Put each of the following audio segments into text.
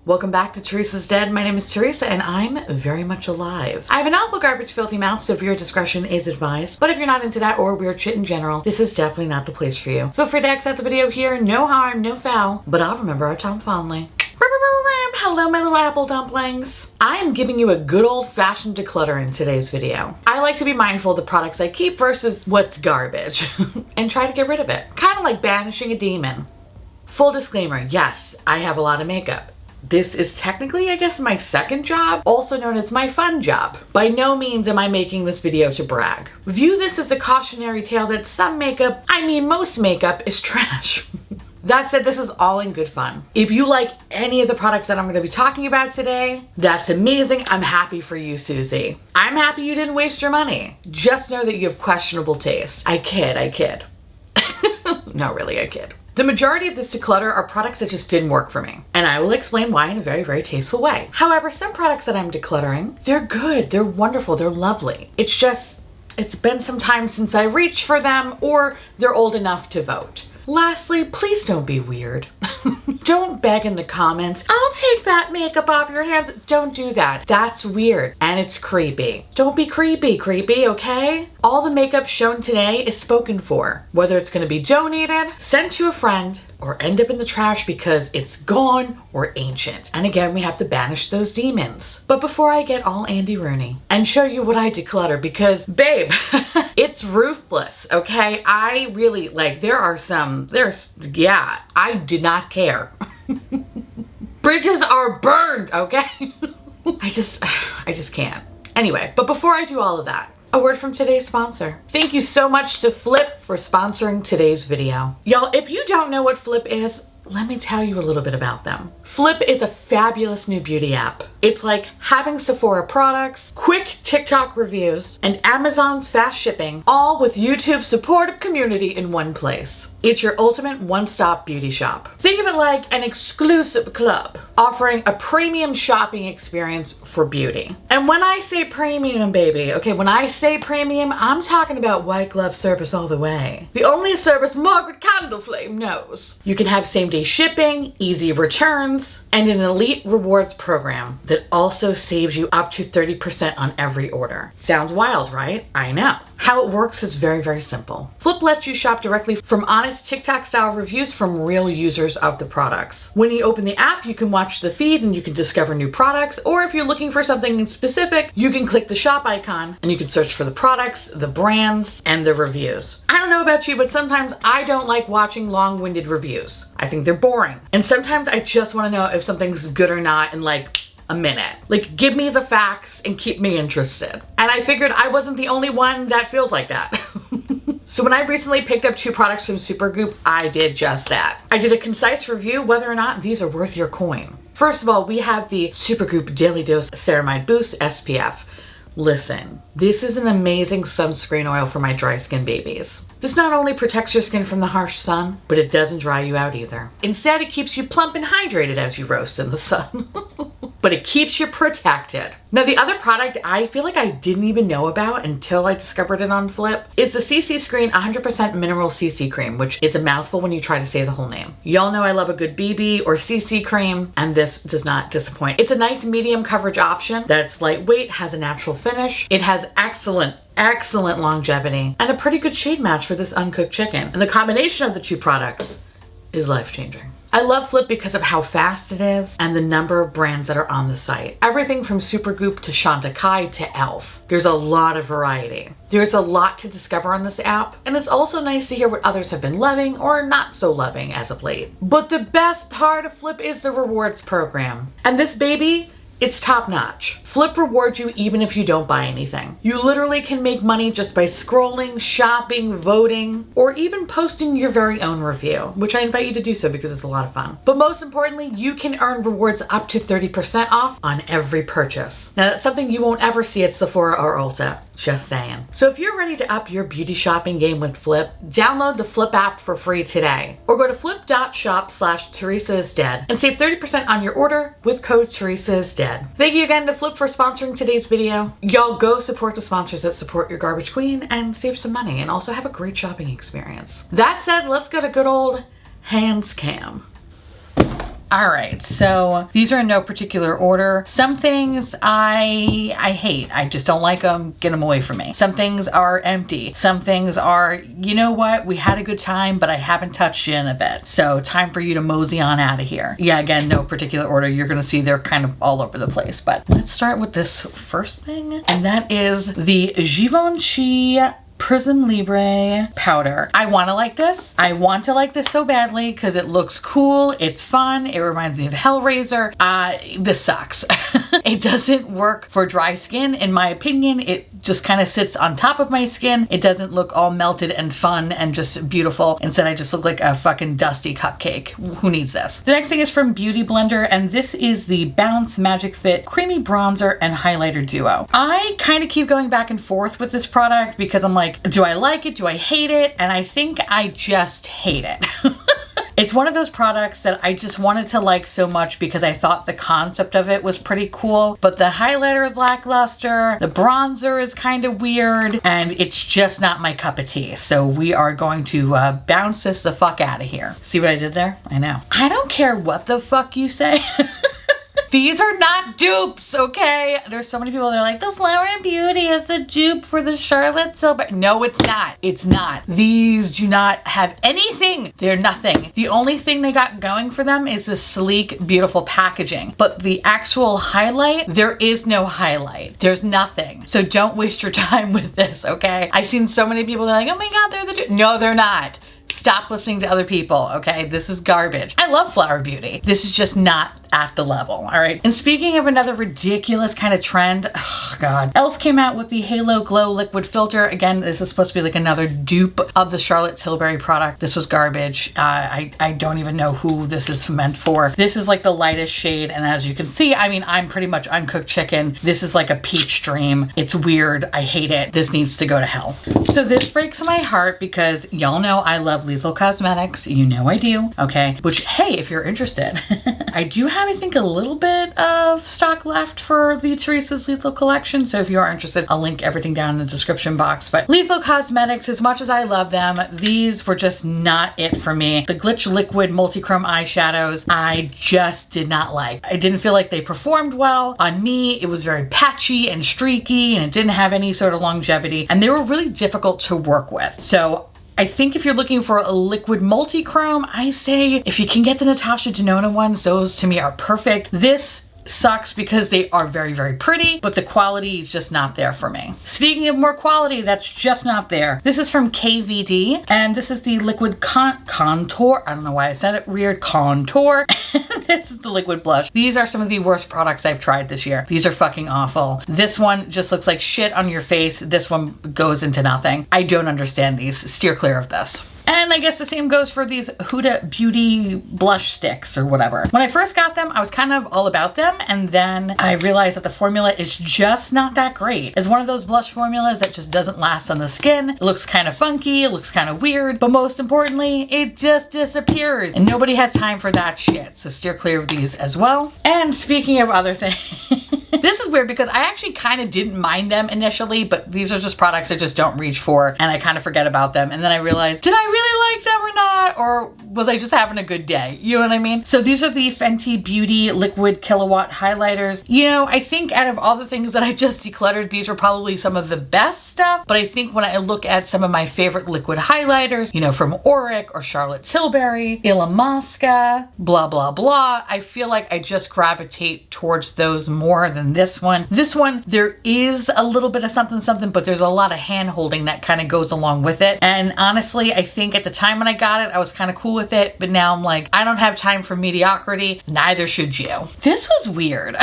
Welcome back to Theresa's Dead. My name is Theresa and I'm very much alive. I have an awful garbage filthy mouth, so viewer discretion is advised. But if you're not into that or weird shit in general, this is definitely not the place for you. Feel free to exit the video here, no harm, no foul, but I'll remember our time fondly. Hello my little apple dumplings. I am giving you a good old-fashioned declutter in today's video. I like to be mindful of the products I keep versus what's garbage and try to get rid of it. Kind of like banishing a demon. Full disclaimer, yes, I have a lot of makeup. This is technically, I guess, my second job, also known as my fun job. By no means am I making this video to brag. View this as a cautionary tale that some makeup, I mean most makeup, is trash. That said, this is all in good fun. If you like any of the products that I'm going to be talking about today, that's amazing. I'm happy for you, Susie. I'm happy you didn't waste your money. Just know that you have questionable taste. I kid. No, really, I kid. The majority of this declutter are products that just didn't work for me, and I will explain why in a very, very tasteful way. However, some products that I'm decluttering, they're good, they're wonderful, they're lovely. It's just, it's been some time since I reached for them, or they're old enough to vote. Lastly, please don't be weird. Don't beg in the comments, I'll take that makeup off your hands. Don't do that. That's weird and it's creepy. Don't be creepy, okay? All the makeup shown today is spoken for. Whether it's gonna be donated, sent to a friend, or end up in the trash because it's gone or ancient. And again, we have to banish those demons. But before I get all Andy Rooney and show you what I declutter, because babe, it's ruthless, okay? I really, like, I did not care. Bridges are burned, okay? I just can't. Anyway, but before I do all of that, a word from today's sponsor. Thank you so much to Flip for sponsoring today's video. Y'all, if you don't know what Flip is, let me tell you a little bit about them. Flip is a fabulous new beauty app. It's like having Sephora products, quick TikTok reviews, and Amazon's fast shipping, all with YouTube's supportive community in one place. It's your ultimate one-stop beauty shop. Think of it like an exclusive club, offering a premium shopping experience for beauty. And when I say premium, baby, okay, when I say premium, I'm talking about white glove service all the way. The only service Margaret Candleflame knows. You can have same-day shipping, easy returns, and an elite rewards program that also saves you up to 30% on every order. Sounds wild, right? I know. How it works is very, very simple. Flip lets you shop directly from honest TikTok-style reviews from real users of the products. When you open the app, you can watch the feed and you can discover new products, or if you're looking for something specific, you can click the shop icon and you can search for the products, the brands, and the reviews. I don't know about you, but sometimes I don't like watching long-winded reviews. I think they're boring. And sometimes I just want to know if something's good or not in like a minute. Like, give me the facts and keep me interested. And I figured I wasn't the only one that feels like that. So when I recently picked up 2 products from Supergoop, I did just that. I did a concise review whether or not these are worth your coin. First of all, we have the Supergoop Daily Dose Ceramide Boost SPF. Listen, this is an amazing sunscreen oil for my dry skin babies. This not only protects your skin from the harsh sun, but it doesn't dry you out either. Instead, it keeps you plump and hydrated as you roast in the sun. But it keeps you protected. Now, the other product I feel like I didn't even know about until I discovered it on Flip is the CC Screen 100% Mineral CC Cream, which is a mouthful when you try to say the whole name. Y'all know I love a good BB or CC cream, and this does not disappoint. It's a nice medium coverage option that's lightweight, has a natural finish. It has excellent longevity, and a pretty good shade match for this uncooked chicken. And the combination of the 2 products is life-changing. I love Flip because of how fast it is and the number of brands that are on the site. Everything from Supergoop to Chantecaille to e.l.f. There's a lot of variety. There's a lot to discover on this app, and it's also nice to hear what others have been loving or not so loving as of late. But the best part of Flip is the rewards program. And this baby, it's top notch. Flip rewards you even if you don't buy anything. You literally can make money just by scrolling, shopping, voting, or even posting your very own review, which I invite you to do so because it's a lot of fun. But most importantly, you can earn rewards up to 30% off on every purchase. Now, that's something you won't ever see at Sephora or Ulta. Just saying. So if you're ready to up your beauty shopping game with Flip, download the Flip app for free today, or go to flip.shop/TheresaIsDead and save 30% on your order with code TheresaIsDead. Thank you again to Flip for sponsoring today's video. Y'all go support the sponsors that support your garbage queen and save some money and also have a great shopping experience. That said, let's go to good old hands cam. All right, so these are in no particular order. Some things I hate. I just don't like them. Get them away from me. Some things are empty. Some things are, you know what? We had a good time, but I haven't touched you in a bit. So time for you to mosey on out of here. Yeah, again, no particular order. You're gonna see they're kind of all over the place, but let's start with this first thing. And that is the Givenchy Prism Libre powder. I want to like this. I want to like this so badly because it looks cool. It's fun. It reminds me of Hellraiser. This sucks. It doesn't work for dry skin, in my opinion. It just kind of sits on top of my skin. It doesn't look all melted and fun and just beautiful. Instead, I just look like a fucking dusty cupcake. Who needs this? The next thing is from Beauty Blender, and this is the Bounce Magic Fit Creamy Bronzer and Highlighter Duo. I kind of keep going back and forth with this product because I'm like, do I like it? Do I hate it? And I think I just hate it. It's one of those products that I just wanted to like so much because I thought the concept of it was pretty cool, but the highlighter is lackluster, the bronzer is kind of weird, and it's just not my cup of tea. So we are going to bounce this the fuck out of here. See what I did there? I know. I don't care what the fuck you say. These are not dupes, okay? There's so many people that are like, the Flower and Beauty is a dupe for the Charlotte Tilbury. No, it's not. It's not. These do not have anything. They're nothing. The only thing they got going for them is the sleek, beautiful packaging. But the actual highlight, there is no highlight. There's nothing. So don't waste your time with this, okay? I've seen so many people that are like, oh my God, they're the dupe. No, they're not. Stop listening to other people, okay? This is garbage. I love Flower Beauty. This is just not at the level, all right? And speaking of another ridiculous kind of trend, oh God. e.l.f. came out with the Halo Glow Liquid Filter. Again, this is supposed to be like another dupe of the Charlotte Tilbury product. This was garbage. I don't even know who this is meant for. This is like the lightest shade, and as you can see, I mean, I'm pretty much uncooked chicken. This is like a peach dream. It's weird. I hate it. This needs to go to hell. So this breaks my heart because y'all know I love Lethal Cosmetics. You know I do, okay? Which, hey, if you're interested, I do have, I think, a little bit of stock left for the Theresa's Lethal collection. So if you are interested, I'll link everything down in the description box. But Lethal Cosmetics, as much as I love them, these were just not it for me. The Glitch Liquid Multichrome eyeshadows, I just did not like. I didn't feel like they performed well on me. It was very patchy and streaky, and it didn't have any sort of longevity, and they were really difficult to work with. So I think if you're looking for a liquid multi-chrome, I say if you can get the Natasha Denona ones, those to me are perfect. This sucks because they are very, very pretty, but the quality is just not there for me. Speaking of more quality, that's just not there. This is from KVD, and this is the liquid contour. I don't know why I said it weird. Contour. This is the liquid blush. These are some of the worst products I've tried this year. These are fucking awful. This one just looks like shit on your face. This one goes into nothing. I don't understand these. Steer clear of this. And I guess the same goes for these Huda Beauty blush sticks or whatever. When I first got them, I was kind of all about them, and then I realized that the formula is just not that great. It's one of those blush formulas that just doesn't last on the skin. It looks kind of funky, it looks kind of weird, but most importantly, it just disappears, and nobody has time for that shit. So steer clear of these as well. And speaking of other things, this is weird because I actually kind of didn't mind them initially, but these are just products I just don't reach for, and I kind of forget about them. And then I realized, did I really like them or not? Or was I just having a good day? You know what I mean? So these are the Fenty Beauty Liquid Kilowatt highlighters. You know, I think out of all the things that I just decluttered, these are probably some of the best stuff. But I think when I look at some of my favorite liquid highlighters, you know, from Auric or Charlotte Tilbury, Illamasqua, blah, blah, blah, I feel like I just gravitate towards those more than this one. This one, there is a little bit of something, but there's a lot of hand holding that kind of goes along with it. And honestly, I think at the time when I got it, I was kind of cool with it, but now I'm like, I don't have time for mediocrity. Neither should you. This was weird.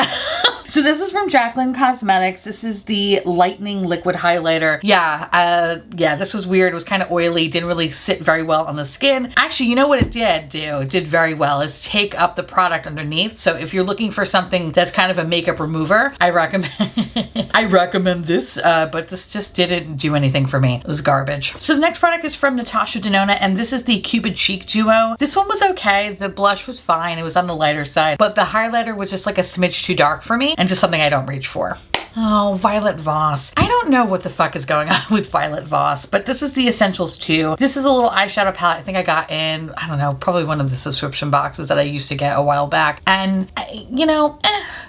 So this is from Jaclyn Cosmetics. This is the Lightning Liquid Highlighter. Yeah, this was weird. It was kind of oily, didn't really sit very well on the skin. Actually, you know what it did do? It did very well is take up the product underneath. So if you're looking for something that's kind of a makeup remover, I recommend this, but this just didn't do anything for me. It was garbage. So the next product is from Natasha Denona, and this is the Cupid Chic Duo. This one was okay. The blush was fine. It was on the lighter side, but the highlighter was just like a smidge too dark for me and just something I don't reach for. Oh, Violet Voss. I don't know what the fuck is going on with Violet Voss, but this is the Essentials 2. This is a little eyeshadow palette I think I got in, I don't know, probably one of the subscription boxes that I used to get a while back. And, you know,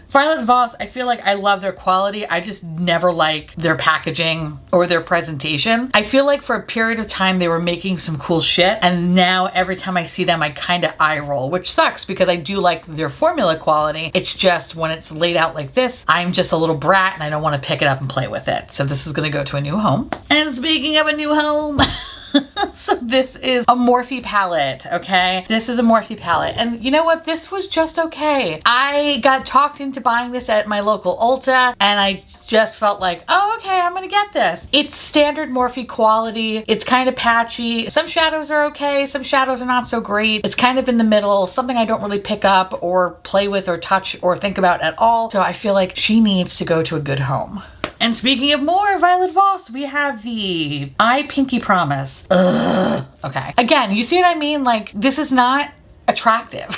Violet Voss, I feel like I love their quality. I just never like their packaging or their presentation. I feel like for a period of time they were making some cool shit, and now every time I see them I kind of eye roll, which sucks because I do like their formula quality. It's just when it's laid out like this, I'm just a little brat and I don't want to pick it up and play with it. So this is gonna go to a new home. And speaking of a new home, so this is a Morphe palette, okay? This is a Morphe palette. And you know what? This was just okay. I got talked into buying this at my local Ulta and I just felt like, oh, okay, I'm gonna get this. It's standard Morphe quality. It's kind of patchy. Some shadows are okay. Some shadows are not so great. It's kind of in the middle, something I don't really pick up or play with or touch or think about at all. So I feel like she needs to go to a good home. And speaking of more Violet Voss, we have the I Pinky Promise. Ugh. Okay. Again, you see what I mean? Like, this is not attractive.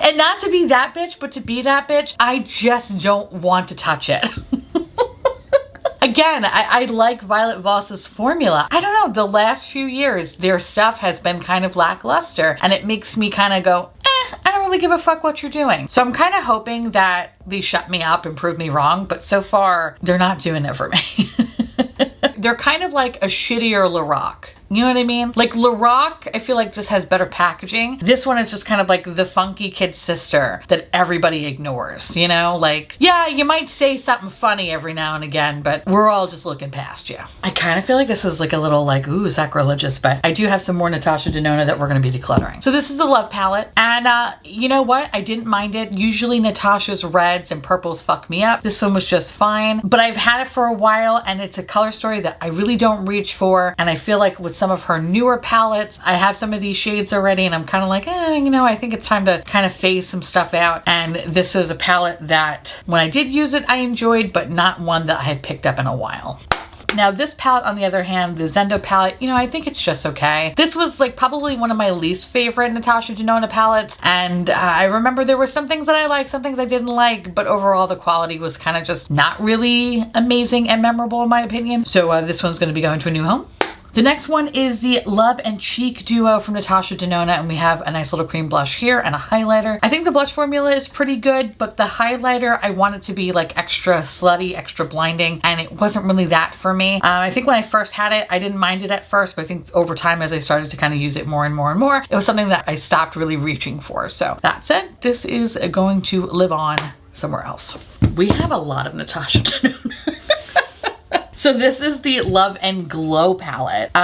And not to be that bitch, but to be that bitch, I just don't want to touch it. Again, I like Violet Voss's formula. I don't know, the last few years, their stuff has been kind of lackluster, and it makes me kind of go, I don't really give a fuck what you're doing. So I'm kind of hoping that they shut me up and prove me wrong, but so far, they're not doing it for me. They're kind of like a shittier Lorac. You know what I mean? Like Lorac, I feel like just has better packaging. This one is just kind of like the funky kid sister that everybody ignores, you know? Like, yeah, you might say something funny every now and again, but we're all just looking past you. I kind of feel like this is like a little like, ooh, sacrilegious, but I do have some more Natasha Denona that we're gonna be decluttering. So this is the Love palette, and you know what? I didn't mind it. Usually Natasha's reds and purples fuck me up. This one was just fine, but I've had it for a while, and it's a color story that I really don't reach for, and I feel like with some of her newer palettes, I have some of these shades already, and I'm kind of like, you know, I think it's time to kind of phase some stuff out. And this was a palette that when I did use it, I enjoyed, but not one that I had picked up in a while. Now this palette, on the other hand, the Zendo palette, you know, I think it's just okay. This was like probably one of my least favorite Natasha Denona palettes, and I remember there were some things that I liked, some things I didn't like, but overall the quality was kind of just not really amazing and memorable in my opinion. So this one's going to be going to a new home. The next one is the Love and Cheek Duo from Natasha Denona, and we have a nice little cream blush here and a highlighter. I think the blush formula is pretty good, but the highlighter, I want it to be like extra slutty, extra blinding, and it wasn't really that for me. I think when I first had it, I didn't mind it at first, but I think over time as I started to kind of use it more and more and more, it was something that I stopped really reaching for. So that said, this is going to live on somewhere else. We have a lot of Natasha Denona. So this is the Love and Glow palette.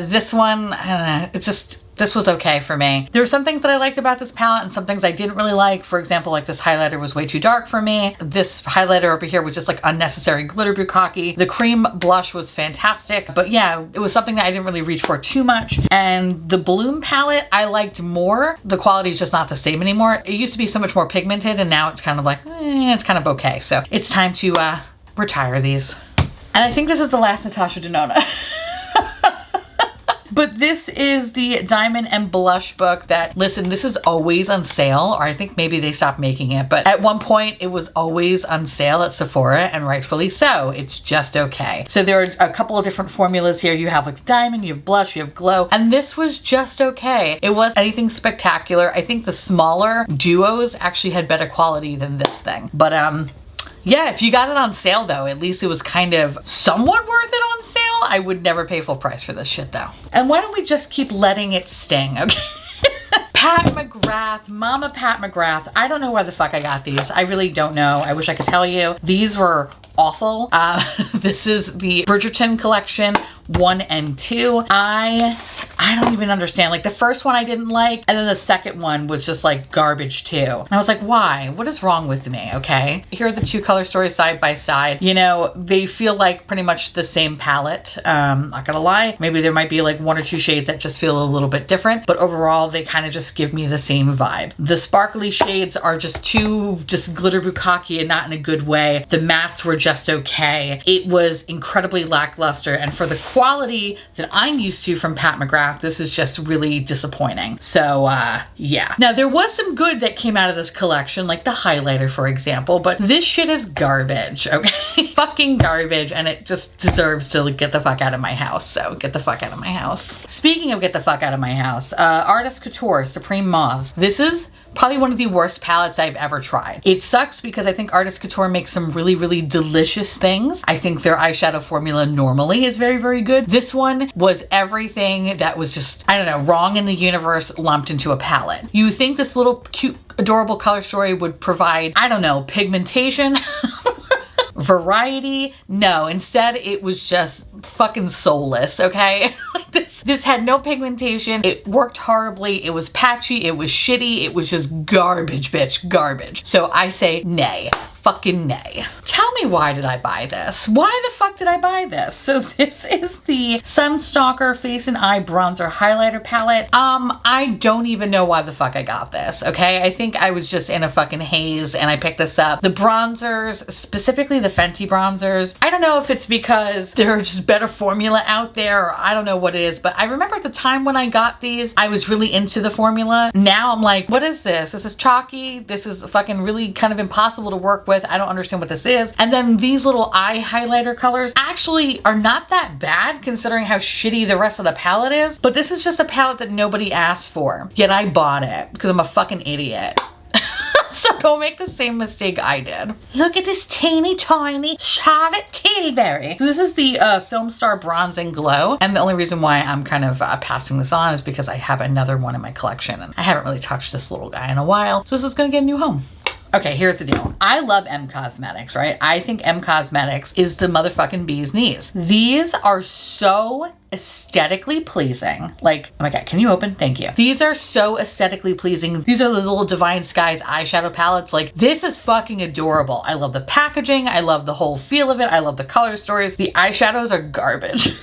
This one, I don't know, this was okay for me. There were some things that I liked about this palette and some things I didn't really like. For example, like this highlighter was way too dark for me. This highlighter over here was just like unnecessary glitter bukkake. The cream blush was fantastic, but yeah, it was something that I didn't really reach for too much. And the Bloom palette, I liked more. The quality is just not the same anymore. It used to be so much more pigmented, and now it's kind of like, it's kind of okay. So it's time to retire these. And I think this is the last Natasha Denona. But this is the Diamond and Blush book that, listen, this is always on sale, or I think maybe they stopped making it, but at one point it was always on sale at Sephora, and rightfully so. It's just okay. So there are a couple of different formulas here. You have like Diamond, you have Blush, you have Glow, and this was just okay. It wasn't anything spectacular. I think the smaller duos actually had better quality than this thing. But yeah, if you got it on sale though, at least it was kind of somewhat worth it on sale. I would never pay full price for this shit though. And why don't we just keep letting it sting, okay? Pat Mcgrath, Mama Pat Mcgrath. I don't know where the fuck I got these. I really don't know. I wish I could tell you. These were awful. This is the Bridgerton collection 1 and 2. I don't even understand. Like the first one I didn't like, and then the second one was just like garbage too. And I was like, why? What is wrong with me? Okay. Here are the two color stories side by side. You know, they feel like pretty much the same palette. Not gonna lie. Maybe there might be like 1 or 2 shades that just feel a little bit different, but overall they kind of just give me the same vibe. The sparkly shades are just too glitter bukkake, and not in a good way. The mattes were just okay. It was incredibly lackluster, and for the quality that I'm used to from Pat Mcgrath, Mcgrath. This is just really disappointing. So yeah. Now there was some good that came out of this collection, like the highlighter, for example, but this shit is garbage, okay? Fucking garbage, and it just deserves to get the fuck out of my house. So get the fuck out of my house. Speaking of get the fuck out of my house, Artist Couture Supreme Mauves. This is probably one of the worst palettes I've ever tried. It sucks because I think Artist Couture makes some really, really delicious things. I think their eyeshadow formula normally is very, very good. This one was everything that was just, I don't know, wrong in the universe lumped into a palette. You think this little cute, adorable color story would provide, I don't know, pigmentation? Variety? No, instead it was just fucking soulless, okay? This had no pigmentation. It worked horribly. It was patchy. It was shitty. It was just garbage, bitch, garbage. So I say nay. Fucking nay. Tell me, why did I buy this? Why the fuck did I buy this? So this is the Stalker Face and Eye Bronzer Highlighter Palette. I don't even know why the fuck I got this, okay? I think I was just in a fucking haze and I picked this up. The bronzers, specifically the Fenty bronzers, I don't know if it's because there are just better formula out there, or I don't know what it is, but I remember at the time when I got these, I was really into the formula. Now I'm like, what is this? This is chalky. This is fucking really kind of impossible to work with. I don't understand what this is. And then these little eye highlighter colors actually are not that bad considering how shitty the rest of the palette is, but this is just a palette that nobody asked for, yet I bought it because I'm a fucking idiot. So don't make the same mistake I did. Look at this teeny tiny Charlotte Tilbury. So this is the Film Star Bronze and Glow. And the only reason why I'm kind of passing this on is because I have another one in my collection and I haven't really touched this little guy in a while. So this is gonna get a new home. Okay, here's the deal. I love M Cosmetics, right? I think M Cosmetics is the motherfucking bee's knees. These are so aesthetically pleasing. Like, oh my God, can you open? Thank you. These are so aesthetically pleasing. These are the little Divine Skies eyeshadow palettes. Like, this is fucking adorable. I love the packaging. I love the whole feel of it. I love the color stories. The eyeshadows are garbage.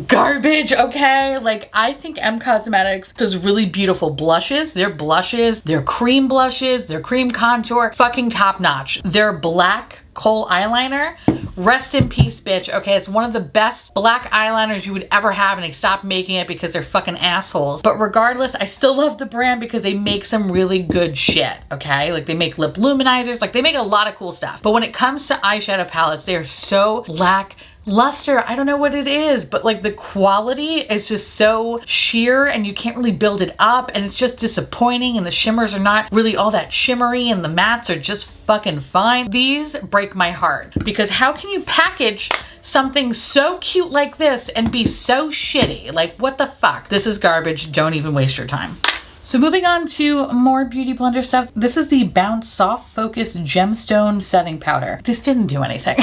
Garbage, okay? Like, I think M Cosmetics does really beautiful blushes. Their cream blushes, their cream contour, fucking top notch. Their black kohl eyeliner, rest in peace, bitch. Okay, it's one of the best black eyeliners you would ever have, and they stopped making it because they're fucking assholes. But regardless, I still love the brand because they make some really good shit, okay? Like, they make lip luminizers, like they make a lot of cool stuff. But when it comes to eyeshadow palettes, they are so lackluster. I don't know what it is, but like the quality is just so sheer and you can't really build it up, and it's just disappointing, and the shimmers are not really all that shimmery, and the mattes are just fucking fine. These break my heart because how can you package something so cute like this and be so shitty? Like, what the fuck? This is garbage. Don't even waste your time. So moving on to more beauty blender stuff. This is the Bounce Soft Focus Gemstone Setting Powder. This didn't do anything.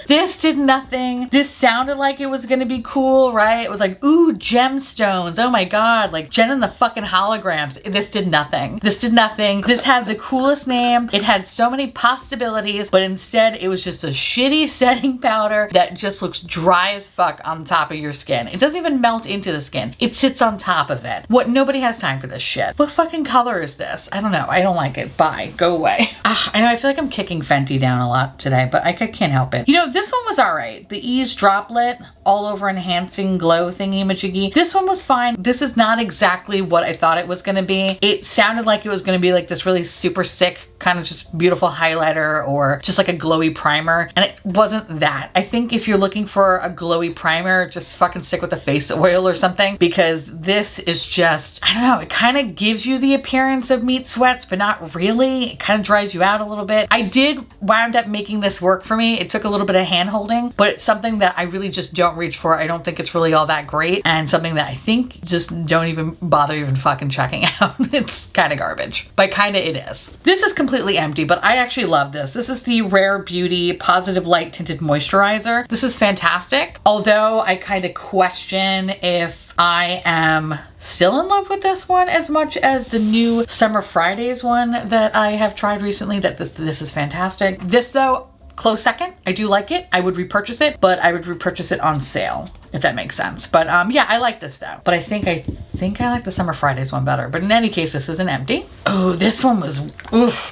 This did nothing. This sounded like it was gonna be cool, right? It was like, ooh, gemstones. Oh my God, like Jen and the fucking holograms. This did nothing. This did nothing. This had the coolest name. It had so many possibilities, but instead it was just a shitty setting powder that just looks dry as fuck on top of your skin. It doesn't even melt into the skin. It sits on top of it. What? Nobody has time for this shit. What fucking color is this? I don't know. I don't like it. Bye. Go away. I know, I feel like I'm kicking Fenty down a lot today, but I can't help it. You know, this one was all right. The Ease Droplet all over enhancing glow thingy majiggy. This one was fine. This is not exactly what I thought it was gonna be. It sounded like it was gonna be like this really super sick kind of just beautiful highlighter or just like a glowy primer, and it wasn't that. I think if you're looking for a glowy primer, just fucking stick with the face oil or something, because this is just, I don't know, it kind of gives you the appearance of meat sweats, but not really. It kind of dries you out a little bit. I did wound up making this work for me. It took a little bit of hand holding, but it's something that I really just don't reach for. I don't think it's really all that great, and something that I think just don't even bother even fucking checking out. It's kind of garbage, but kind of it is. This is completely empty, but I actually love this. This is the Rare Beauty Positive Light Tinted Moisturizer. This is fantastic, although I kind of question if I am still in love with this one as much as the new Summer Fridays one that I have tried recently. That this is fantastic. This though, close second. I do like it. I would repurchase it, but I would repurchase it on sale, if that makes sense. But yeah, I like this though. But I think think I like the Summer Fridays one better, but in any case, this is an empty. Oh, this one was,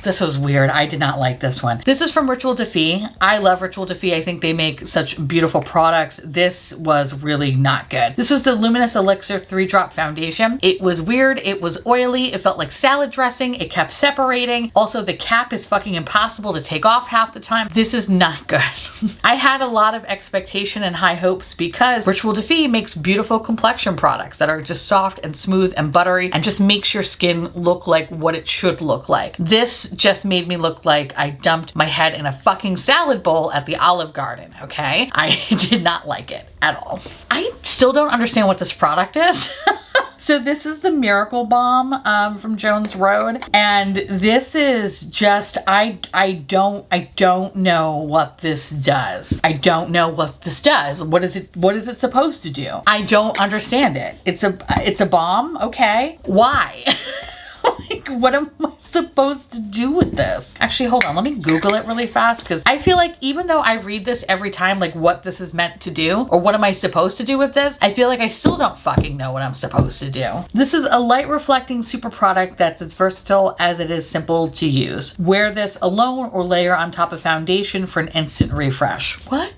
this was weird. I did not like this one. This is from Ritual Defy. I love Ritual Defy. I think they make such beautiful products. This was really not good. This was the Luminous Elixir 3-drop foundation. It was weird. It was oily. It felt like salad dressing. It kept separating. Also, the cap is fucking impossible to take off half the time. This is not good. I had a lot of expectation and high hopes because Ritual Defy makes beautiful complexion products that are just soft and smooth and buttery and just makes your skin look like what it should look like. This just made me look like I dumped my head in a fucking salad bowl at the Olive Garden, okay? I did not like it at all. I still don't understand what this product is. So this is the Miracle Balm from Jones Road, and this is just, I don't know what this does. I don't know what this does. What is it supposed to do? I don't understand it. It's a balm, okay? Why? Like, what am I supposed to do with this? Actually, hold on, let me Google it really fast, because I feel like even though I read this every time, like what this is meant to do, or what am I supposed to do with this, I feel like I still don't fucking know what I'm supposed to do. This is a light reflecting super product that's as versatile as it is simple to use. Wear this alone or layer on top of foundation for an instant refresh. What?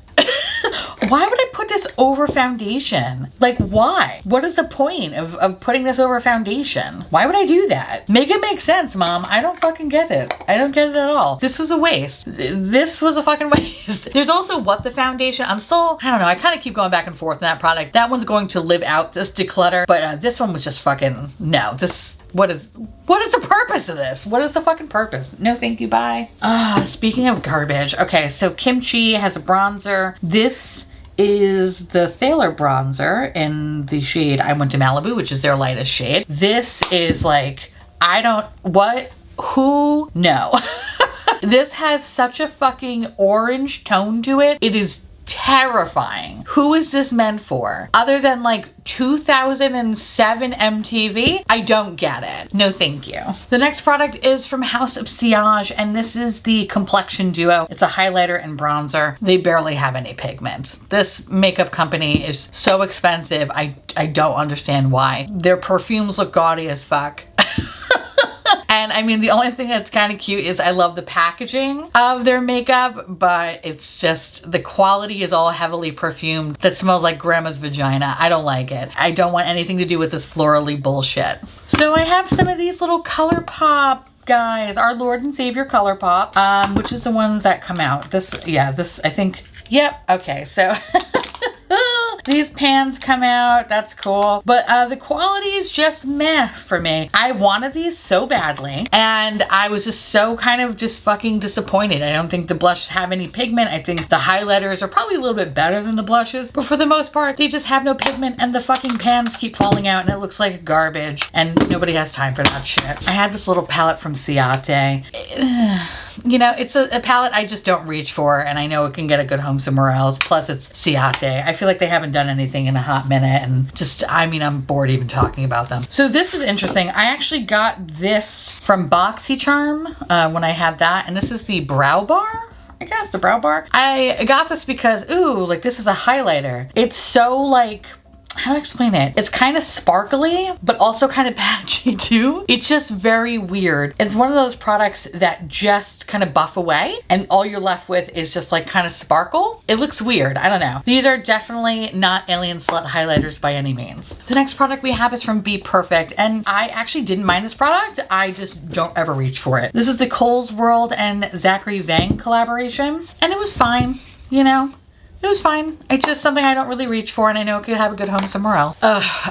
Why would I put this over foundation? Like, why? What is the point of putting this over foundation? Why would I do that? Make it make sense, Mom. I don't fucking get it. I don't get it at all. This was a waste. This was a fucking waste. There's also What the Foundation. I'm still, I don't know. I kind of keep going back and forth in that product. That one's going to live out this declutter, but this one was just fucking, no. This, what is the purpose of this? What is the fucking purpose? No, thank you, bye. Speaking of garbage. Okay, so Kimchi has a bronzer. This is the Thaler bronzer in the shade I Went to Malibu, which is their lightest shade. This is like, who? No. This has such a fucking orange tone to it. It is terrifying. Who is this meant for? Other than like 2007 MTV? I don't get it. No, thank you. The next product is from House of Sillage, and this is the Complexion Duo. It's a highlighter and bronzer. They barely have any pigment. This makeup company is so expensive. I don't understand why. Their perfumes look gaudy as fuck. And I mean, the only thing that's kind of cute is I love the packaging of their makeup, but it's just, the quality is all heavily perfumed. That smells like grandma's vagina. I don't like it. I don't want anything to do with this florally bullshit. So I have some of these little Colourpop guys, our Lord and Savior Colourpop, which is the ones that come out. This, I think, yep, okay, so. These pans come out, that's cool. But the quality is just meh for me. I wanted these so badly, and I was just so kind of just fucking disappointed. I don't think the blushes have any pigment. I think the highlighters are probably a little bit better than the blushes, but for the most part, they just have no pigment, and the fucking pans keep falling out, and it looks like garbage, and nobody has time for that shit. I had this little palette from Ciate. You know, it's a palette I just don't reach for, and I know it can get a good home somewhere else. Plus, it's Ciate. I feel like they haven't done anything in a hot minute, and just, I mean, I'm bored even talking about them. So this is interesting. I actually got this from BoxyCharm when I had that, and this is the Brow Bar. I guess the Brow Bar. I got this because, ooh, like this is a highlighter. It's so like, how do I explain it? It's kind of sparkly, but also kind of patchy too. It's just very weird. It's one of those products that just kind of buff away, and all you're left with is just like kind of sparkle. It looks weird. I don't know. These are definitely not Alien Slut highlighters by any means. The next product we have is from Be Perfect, and I actually didn't mind this product. I just don't ever reach for it. This is the Coles World and Zachary Vang collaboration, and it was fine, you know? It was fine. It's just something I don't really reach for, and I know it could have a good home somewhere else.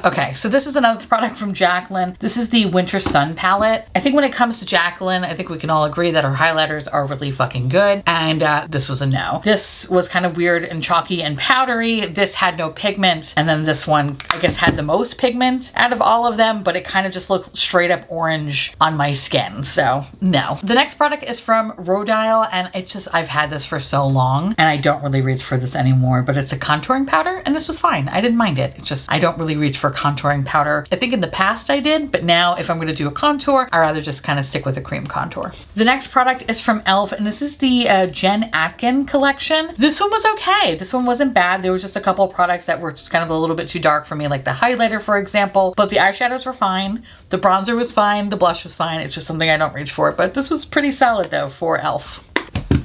Okay, so this is another product from Jaclyn. This is the Winter Sun palette. I think when it comes to Jaclyn, I think we can all agree that her highlighters are really fucking good, and this was a no. This was kind of weird and chalky and powdery. This had no pigment, and then this one, I guess, had the most pigment out of all of them, but it kind of just looked straight up orange on my skin, so no. The next product is from Rodile, and it's just, I've had this for so long, and I don't really reach for this this anymore, but it's a contouring powder and this was fine. I didn't mind it. It's just, I don't really reach for contouring powder. I think in the past I did, but now if I'm gonna do a contour, I'd rather just kind of stick with a cream contour. The next product is from e.l.f. and this is the Jen Atkin collection. This one was okay. This one wasn't bad. There was just a couple of products that were just kind of a little bit too dark for me, like the highlighter, for example, but the eyeshadows were fine. The bronzer was fine. The blush was fine. It's just something I don't reach for, but this was pretty solid though for e.l.f.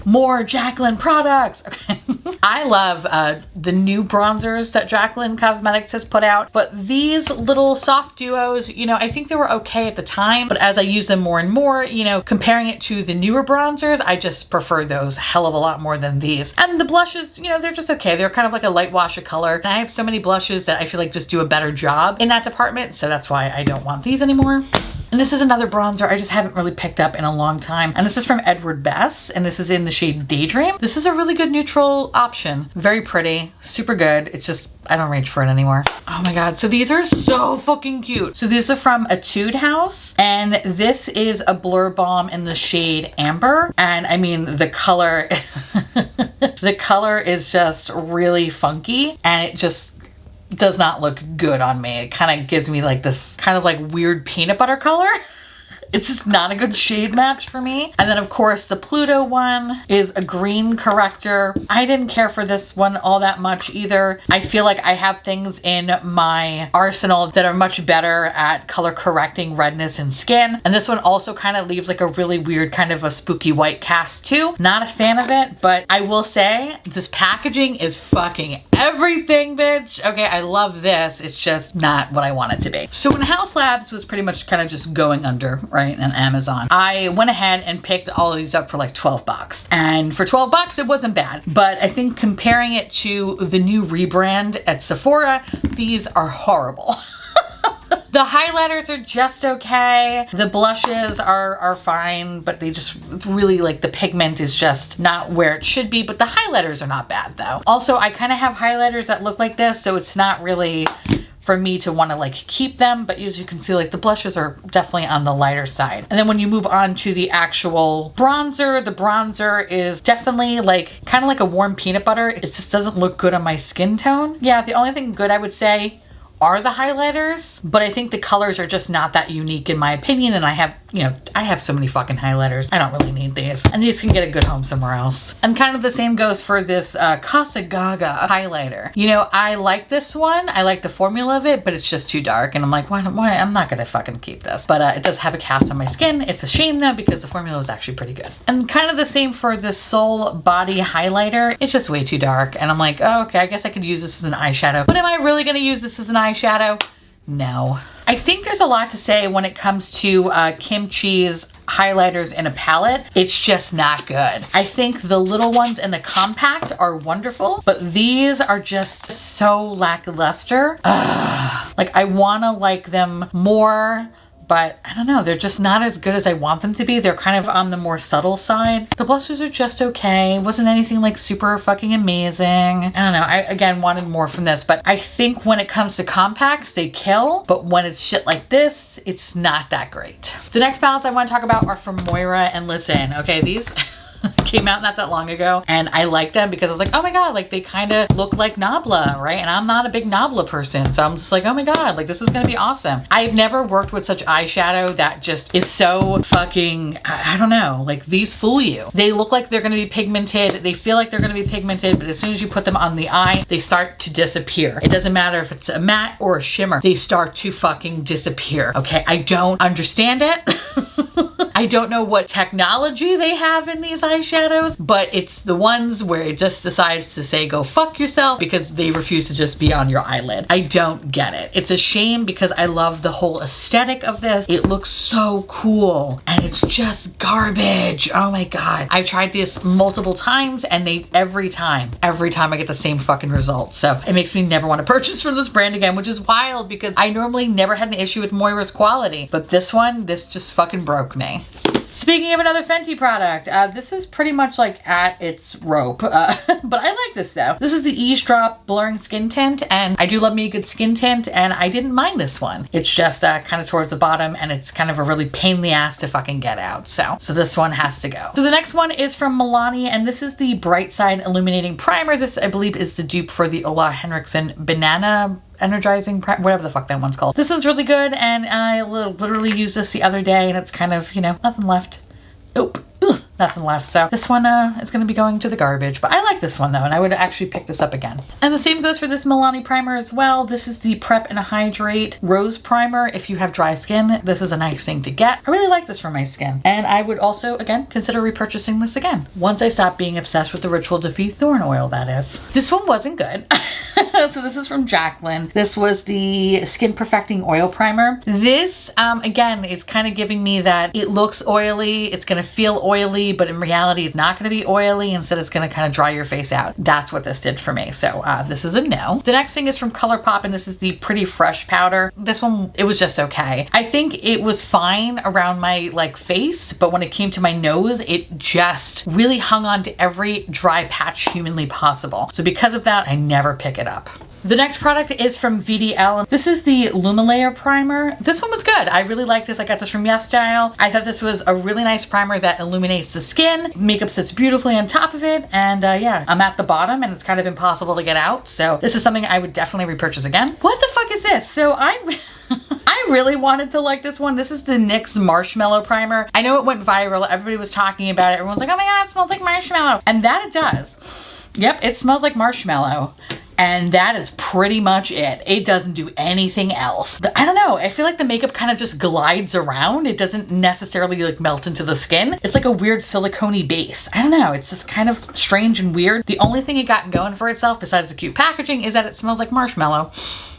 More Jaclyn products. Okay. I love the new bronzers that Jaclyn Cosmetics has put out, but these little soft duos, you know, I think they were okay at the time, but as I use them more and more, you know, comparing it to the newer bronzers, I just prefer those a hell of a lot more than these. And the blushes, you know, they're just okay. They're kind of like a light wash of color. And I have so many blushes that I feel like just do a better job in that department, so that's why I don't want these anymore. And this is another bronzer I just haven't really picked up in a long time. And this is from Edward Bess, and this is in the shade Daydream. This is a really good neutral option. Very pretty, super good. It's just, I don't reach for it anymore. Oh my God, so these are so fucking cute. So these are from Etude House, and this is a Blur Balm in the shade Amber. And I mean, the color, the color is just really funky, and it just does not look good on me. It kind of gives me like this kind of like weird peanut butter color. It's just not a good shade match for me. And then of course the Pluto one is a green corrector. I didn't care for this one all that much either. I feel like I have things in my arsenal that are much better at color correcting redness in skin. And this one also kind of leaves like a really weird kind of a spooky white cast too. Not a fan of it, but I will say this packaging is fucking everything, bitch. Okay, I love this. It's just not what I want it to be. So when House Labs was pretty much kind of just going under, right, and Amazon, I went ahead and picked all of these up for like 12 bucks. And for 12 bucks, it wasn't bad. But I think comparing it to the new rebrand at Sephora, these are horrible. The highlighters are just okay. The blushes are fine, but they just, it's really like the pigment is just not where it should be, but the highlighters are not bad though. Also, I kind of have highlighters that look like this, so it's not really for me to want to like keep them, but as you can see, like the blushes are definitely on the lighter side. And then when you move on to the actual bronzer, the bronzer is definitely like kind of like a warm peanut butter. It just doesn't look good on my skin tone. Yeah, the only thing good I would say are the highlighters, but I think the colors are just not that unique in my opinion, and I have, you know, I have so many fucking highlighters. I don't really need these, and these can get a good home somewhere else. And kind of the same goes for this Casa Gaga highlighter. You know, I like this one. I like the formula of it, but it's just too dark, and I'm like, why? I'm not gonna fucking keep this. But it does have a cast on my skin. It's a shame though, because the formula is actually pretty good. And kind of the same for this Soul Body highlighter. It's just way too dark, and I'm like, oh, okay, I guess I could use this as an eyeshadow, but am I really gonna use this as an eyeshadow? No. I think there's a lot to say when it comes to Kim Chi's highlighters in a palette. It's just not good. I think the little ones in the compact are wonderful, but these are just so lackluster. Like I wanna like them more, but I don't know, they're just not as good as I want them to be. They're kind of on the more subtle side. The blushes are just okay. It wasn't anything like super fucking amazing. I don't know, I again wanted more from this, but I think when it comes to compacts, they kill, but when it's shit like this, it's not that great. The next palettes I want to talk about are from Moira, and listen, okay, these came out not that long ago, and I like them because I was like, oh my god, like they kind of look like Nabla, right? And I'm not a big Nabla person, so I'm just like, oh my god, like this is gonna be awesome. I've never worked with such eyeshadow that just is so fucking, I don't know, like these fool you. They look like they're gonna be pigmented, they feel like they're gonna be pigmented, but as soon as you put them on the eye, they start to disappear. It doesn't matter if it's a matte or a shimmer, they start to fucking disappear, okay? I don't understand it. I don't know what technology they have in these eyeshadows, but it's the ones where it just decides to say go fuck yourself because they refuse to just be on your eyelid. I don't get it. It's a shame because I love the whole aesthetic of this. It looks so cool and it's just garbage. Oh my god. I've tried this multiple times and every time I get the same fucking result. So it makes me never want to purchase from this brand again, which is wild because I normally never had an issue with Moira's quality, but this one, this just fucking broke me. Speaking of another Fenty product, this is pretty much like at its rope, but I like this though. This is the Eavesdrop Blurring Skin Tint, and I do love me a good skin tint, and I didn't mind this one. It's just kind of towards the bottom, and it's kind of a really pain in the ass to fucking get out. So this one has to go. So the next one is from Milani, and this is the Bright Side Illuminating Primer. This, I believe, is the dupe for the Ola Henriksen Banana Energizing Primer, whatever the fuck that one's called. This is really good, and I literally used this the other day, and it's kind of, you know, nothing left. Oop. Ugh, nothing left. So this one is going to be going to the garbage, but I like this one though, and I would actually pick this up again. And the same goes for this Milani primer as well. This is the Prep and Hydrate Rose Primer. If you have dry skin, this is a nice thing to get. I really like this for my skin, and I would also, again, consider repurchasing this again once I stop being obsessed with the Ritual Defeat Thorn Oil, that is. This one wasn't good. So this is from Jaclyn. This was the Skin Perfecting Oil Primer. This, again, is kind of giving me that it looks oily, it's going to feel oily, but in reality, it's not going to be oily. Instead, it's going to kind of dry your face out. That's what this did for me. So this is a no. The next thing is from Colourpop, and this is the Pretty Fresh Powder. This one, it was just okay. I think it was fine around my like face, but when it came to my nose, it just really hung on to every dry patch humanly possible. So because of that, I never pick it up. The next product is from VDL. This is the Luma Layer Primer. This one was good. I really like this. I got this from YesStyle. I thought this was a really nice primer that illuminates the skin. Makeup sits beautifully on top of it. And yeah, I'm at the bottom and it's kind of impossible to get out. So this is something I would definitely repurchase again. What the fuck is this? So I really wanted to like this one. This is the NYX Marshmallow Primer. I know it went viral. Everybody was talking about it. Everyone's like, oh my God, it smells like marshmallow. And that it does. Yep, it smells like marshmallow. And that is pretty much it. It doesn't do anything else. I don't know. I feel like the makeup kind of just glides around. It doesn't necessarily like melt into the skin. It's like a weird silicone-y base. I don't know. It's just kind of strange and weird. The only thing it got going for itself besides the cute packaging is that it smells like marshmallow.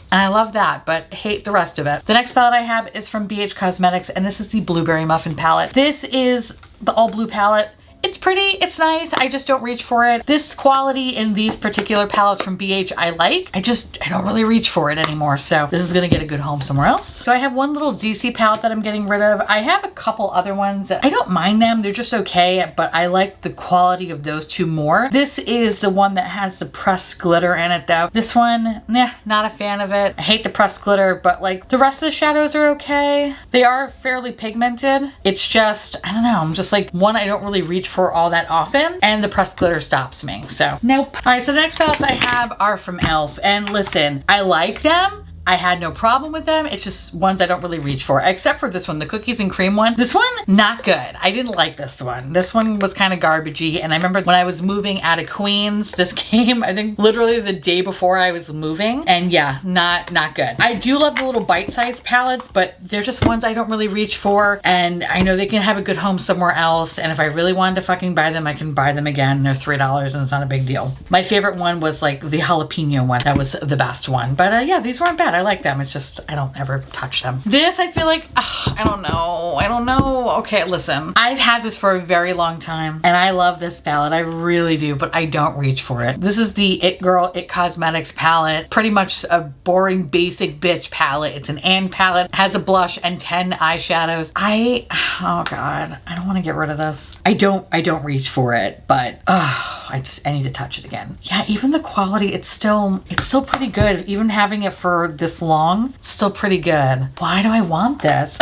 And I love that, but hate the rest of it. The next palette I have is from BH Cosmetics, and this is the Blueberry Muffin palette. This is the all blue palette. It's pretty, it's nice, I just don't reach for it. This quality in these particular palettes from BH I like. I don't really reach for it anymore, so this is gonna get a good home somewhere else. So I have one little ZC palette that I'm getting rid of. I have a couple other ones that I don't mind them, they're just okay, but I like the quality of those two more. This is the one that has the pressed glitter in it though. This one, nah, not a fan of it. I hate the pressed glitter, but like the rest of the shadows are okay. They are fairly pigmented. It's just, I don't know, I'm just like, one, I don't really reach for all that often, and the pressed glitter stops me, so nope. All right, so the next palettes I have are from e.l.f. and listen, I like them. I had no problem with them. It's just ones I don't really reach for, except for this one, the cookies and cream one. This one, not good. I didn't like this one. This one was kind of garbagey. And I remember when I was moving out of Queens, this came, I think literally the day before I was moving. And yeah, not good. I do love the little bite-sized palettes, but they're just ones I don't really reach for. And I know they can have a good home somewhere else. And if I really wanted to fucking buy them, I can buy them again. They're $3 and it's not a big deal. My favorite one was like the jalapeno one. That was the best one. But yeah, these weren't bad. I like them. It's just, I don't ever touch them. This, I feel like, I don't know. Okay, listen. I've had this for a very long time and I love this palette. I really do, but I don't reach for it. This is the It Girl It Cosmetics palette. Pretty much a boring, basic bitch palette. It's an Anne palette. It has a blush and 10 eyeshadows. Oh God, I don't want to get rid of this. I don't reach for it, but I need to touch it again. Yeah, even the quality, it's still pretty good. Even having it for this long, it's still pretty good. Why do I want this?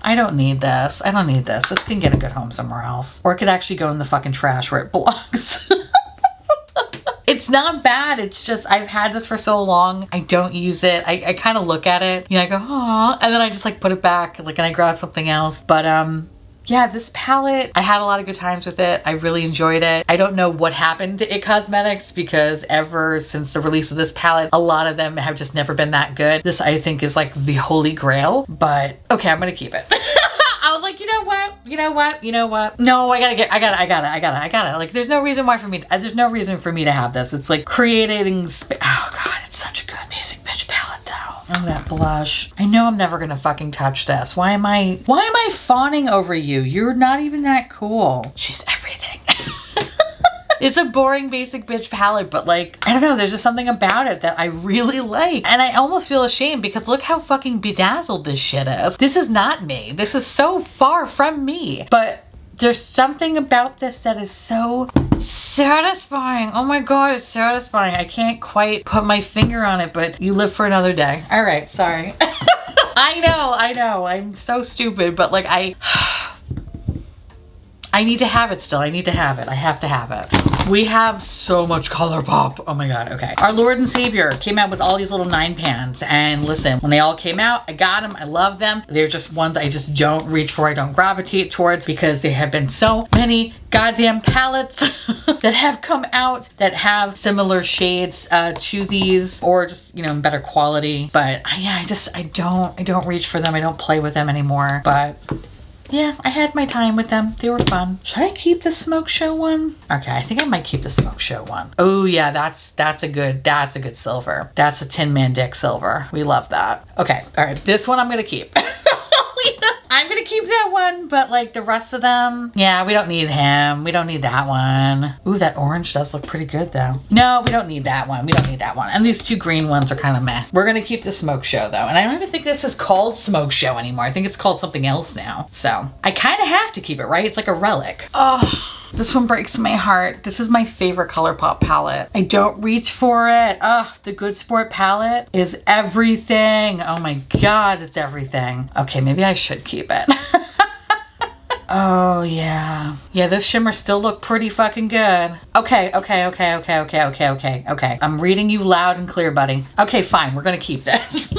I don't need this. I don't need this. This can get a good home somewhere else. Or it could actually go in the fucking trash where it belongs. It's not bad. It's just, I've had this for so long. I don't use it. I kind of look at it, you know, I go, aw, and then I just like put it back, like, and I grab something else. But yeah, this palette, I had a lot of good times with it. I really enjoyed it. I don't know what happened to It Cosmetics because ever since the release of this palette, a lot of them have just never been that good. This, I think, is like the holy grail, but okay, I'm gonna keep it. I was like, you know what? No, I gotta. Like, there's no reason for me to have this. It's like creating oh God, it's such a good basic bitch palette though. Oh, that blush. I know I'm never gonna fucking touch this. Why am I fawning over you? You're not even that cool. She's everything. It's a boring basic bitch palette, but like, I don't know, there's just something about it that I really like. And I almost feel ashamed because look how fucking bedazzled this shit is. This is not me. This is so far from me. But there's something about this that is so satisfying. Oh my God, it's satisfying. I can't quite put my finger on it, but you live for another day. All right, sorry. I know. I'm so stupid, but like I need to have it still. I need to have it. I have to have it. We have so much Colourpop. Oh my God, okay. Our Lord and Savior came out with all these little 9 pans. And listen, when they all came out, I got them. I love them. They're just ones I just don't reach for. I don't gravitate towards because there have been so many goddamn palettes that have come out that have similar shades to these, or just, you know, better quality. But yeah, I don't reach for them. I don't play with them anymore. But yeah, I had my time with them. They were fun. Should I keep the Smoke Show one? Okay, I think I might keep the Smoke Show one. Oh yeah, that's a good silver. That's a Tin Man Dick silver. We love that. Okay, all right, this one I'm gonna keep. I'm gonna keep that one, but like the rest of them, yeah, we don't need him. We don't need that one. Ooh, that orange does look pretty good though. No, we don't need that one. We don't need that one. And these 2 green ones are kind of meh. We're gonna keep the Smoke Show though. And I don't even think this is called Smoke Show anymore. I think it's called something else now. So I kind of have to keep it, right? It's like a relic. Oh. This one breaks my heart. This is my favorite Colourpop palette. I don't reach for it. Oh, the Good Sport palette is everything. Oh my God, it's everything. Okay, maybe I should keep it. Oh yeah. Yeah, this shimmer still look pretty fucking good. Okay. I'm reading you loud and clear, buddy. Okay, fine, we're gonna keep this.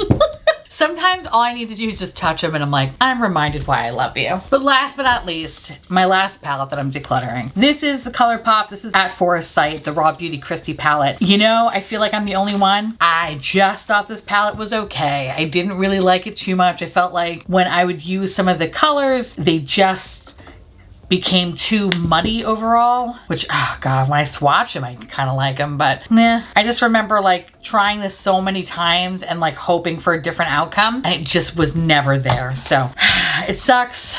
Sometimes all I need to do is just touch them and I'm like, I'm reminded why I love you. But last but not least, my last palette that I'm decluttering. This is the Colourpop. This is at Forest Sight, the Raw Beauty Christy palette. You know, I feel like I'm the only one. I just thought this palette was okay. I didn't really like it too much. I felt like when I would use some of the colors, they just became too muddy overall, which, oh God, when I swatch them, I kind of like them, but nah. I just remember like trying this so many times and like hoping for a different outcome, and it just was never there. So it sucks.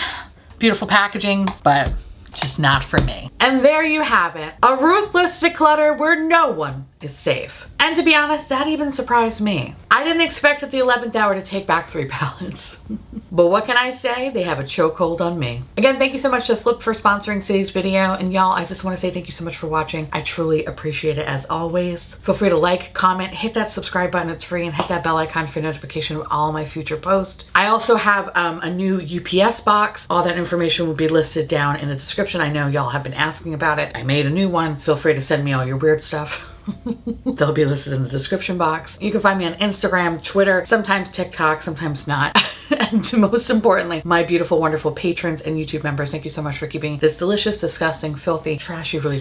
Beautiful packaging, but just not for me. And there you have it. A ruthless declutter where no one is safe. And to be honest, that even surprised me. I didn't expect at the 11th hour to take back 3 palettes. But what can I say? They have a chokehold on me. Again, thank you so much to Flip for sponsoring today's video. And y'all, I just want to say thank you so much for watching. I truly appreciate it as always. Feel free to like, comment, hit that subscribe button, it's free, and hit that bell icon for notification of all my future posts. I also have a new UPS box. All that information will be listed down in the description. I know y'all have been asking about it. I made a new one. Feel free to send me all your weird stuff. They'll be listed in the description box. You can find me on Instagram, Twitter, sometimes TikTok, sometimes not. And most importantly, my beautiful, wonderful patrons and YouTube members, thank you so much for keeping this delicious, disgusting, filthy, trashy, really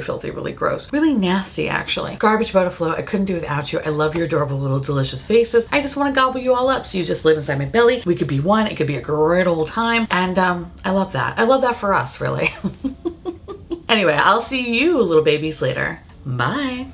filthy, really gross, really nasty actually, garbage butter flow. I couldn't do without you. I love your adorable little delicious faces. I just want to gobble you all up so you just live inside my belly. We could be one. It could be a great old time. And I love that. I love that for us, really. Anyway, I'll see you little babies later. Bye.